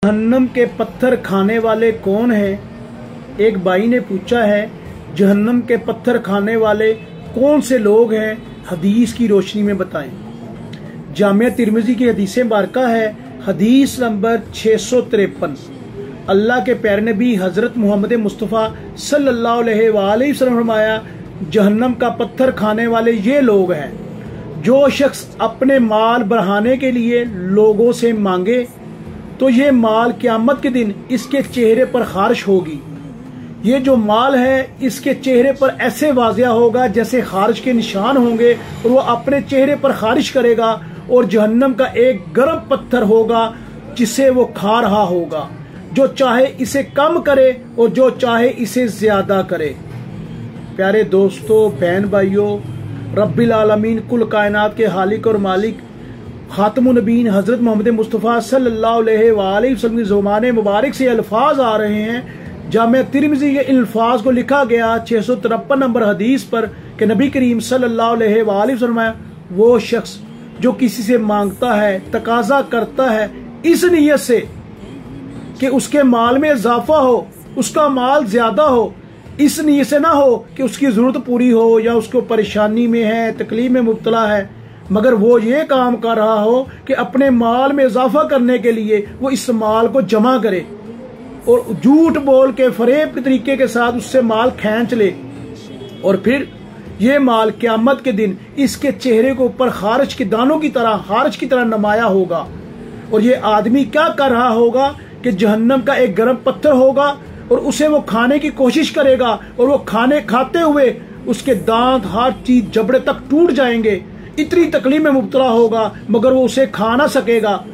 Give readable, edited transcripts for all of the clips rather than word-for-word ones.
जहन्नम के पत्थर खाने वाले कौन हैं? एक भाई ने पूछा है, जहन्नम के पत्थर खाने वाले कौन से लोग हैं, हदीस की रोशनी में बताएं। जामिया तिरमिजी की हदीस बारका है, हदीस नंबर 653। अल्लाह के प्यारे नबी हजरत मोहम्मद मुस्तफ़ा सल्लल्लाहु अलैहि वसल्लम फरमाया, जहन्नम का पत्थर खाने वाले ये लोग हैं, जो शख्स अपने माल बढ़ाने के लिए लोगों से मांगे तो ये माल क़यामत के दिन इसके चेहरे पर खारिश होगी। ये जो माल है इसके चेहरे पर ऐसे वाजिया होगा जैसे खारिश के निशान होंगे, और वो अपने चेहरे पर खारिश करेगा, और जहन्नम का एक गर्म पत्थर होगा जिसे वो खा रहा होगा, जो चाहे इसे कम करे और जो चाहे इसे ज्यादा करे। प्यारे दोस्तों, बहन भाइयों, रब्बिल आलमीन कुल कायनात के हालिक और मालिक खातमुन नबीन हजरत मोहम्मद मुस्तफ़ा सल्लल्लाहु अलैहि वसल्लम की ज़ुबान मुबारक से अल्फाज आ रहे हैं। जामिया तिरमिज़ी के अल्फाज को लिखा गया 653 नंबर हदीस पर कि नबी करीम सल्लल्लाहु अलैहि वसल्लम, वो शख्स जो किसी से मांगता है, तकाजा करता है इस नीयत से कि उसके माल में इजाफा हो, उसका माल ज्यादा हो, इस नीयत से ना हो कि उसकी जरूरत पूरी हो या उसको परेशानी में है, तकलीफ में मुब्तला है, मगर वो ये काम कर रहा हो कि अपने माल में इजाफा करने के लिए वो इस माल को जमा करे और झूठ बोल के फरेब के तरीके के साथ उससे माल खींच ले, और फिर ये माल क़यामत के दिन इसके चेहरे के ऊपर खारिश के दानों की तरह, खारिश की तरह नुमाया होगा। और ये आदमी क्या कर रहा होगा कि जहन्नम का एक गर्म पत्थर होगा और उसे वो खाने की कोशिश करेगा, और वो खाते हुए उसके दांत, हर चीज जबड़े तक टूट जाएंगे, इतनी तकलीफ में मुब्तला होगा, मगर वो उसे खा ना सकेगा।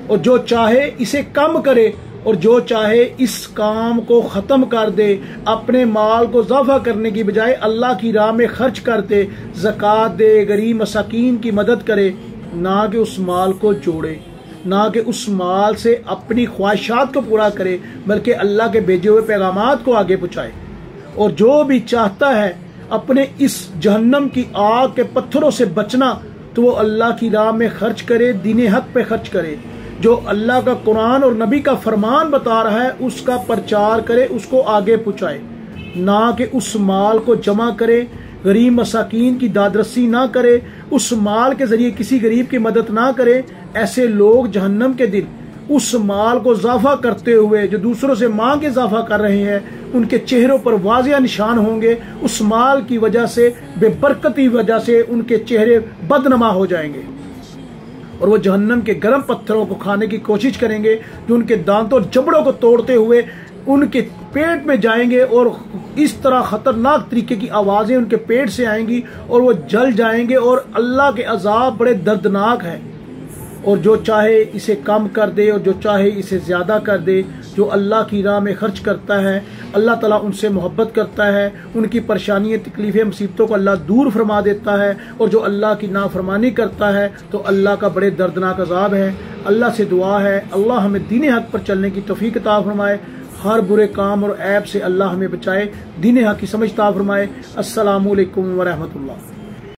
और जो चाहे इसे कम करे और जो चाहे इस काम को खत्म कर दे, अपने माल को इजाफा करने की बजाय अल्लाह की राह में खर्च कर दे, ज़कात दे, गरीब मसाकीन की मदद करे, ना कि उस माल को जोड़े, ना कि उस माल से अपनी ख्वाहिशात को पूरा करे, बल्कि अल्लाह के भेजे हुए पैगामात को आगे पहुँचाए। और जो भी चाहता है अपने इस जहन्नम की आग के पत्थरों से बचना, तो वो अल्लाह की राह में खर्च करे, दीन हक पे खर्च करे, जो अल्लाह का कुरान और नबी का फरमान बता रहा है उसका प्रचार करे, उसको आगे पहुँचाए, ना कि उस माल को जमा करे, गरीब मसाकीन की दादरसी ना करे, उस माल के जरिए किसी गरीब की मदद ना करे। ऐसे लोग जहन्नम के दिन उस माल को इजाफा करते हुए जो दूसरों से मांग के इजाफा कर रहे हैं, उनके चेहरों पर वाजिया निशान होंगे, उस माल की वजह से, बेबरकती वजह से उनके चेहरे बदनमा हो जाएंगे, और वो जहन्नम के गर्म पत्थरों को खाने की कोशिश करेंगे, जो उनके दांतों और जबड़ों को तोड़ते हुए उनके पेट में जाएंगे, और इस तरह खतरनाक तरीके की आवाजें उनके पेट से आएंगी और वो जल जाएंगे। और अल्लाह के अजाब बड़े दर्दनाक है। और जो चाहे इसे कम कर दे और जो चाहे इसे ज्यादा कर दे, जो अल्लाह की राह में खर्च करता है, अल्लाह ताला उनसे मोहब्बत करता है, उनकी परेशानियां, तकलीफें, मुसीबतों को अल्लाह दूर फरमा देता है। और जो अल्लाह की नाफरमानी करता है तो अल्लाह का बड़े दर्दनाक अजाब है। अल्लाह से दुआ है, अल्लाह हमें दीन हक पर चलने की तौफीक अता फरमाए, हर बुरे काम और ऐब से अल्लाह हमें बचाए, दीन हक की समझ अता फरमाए। अस्सलामु अलैकुम व रहमतुल्लाह।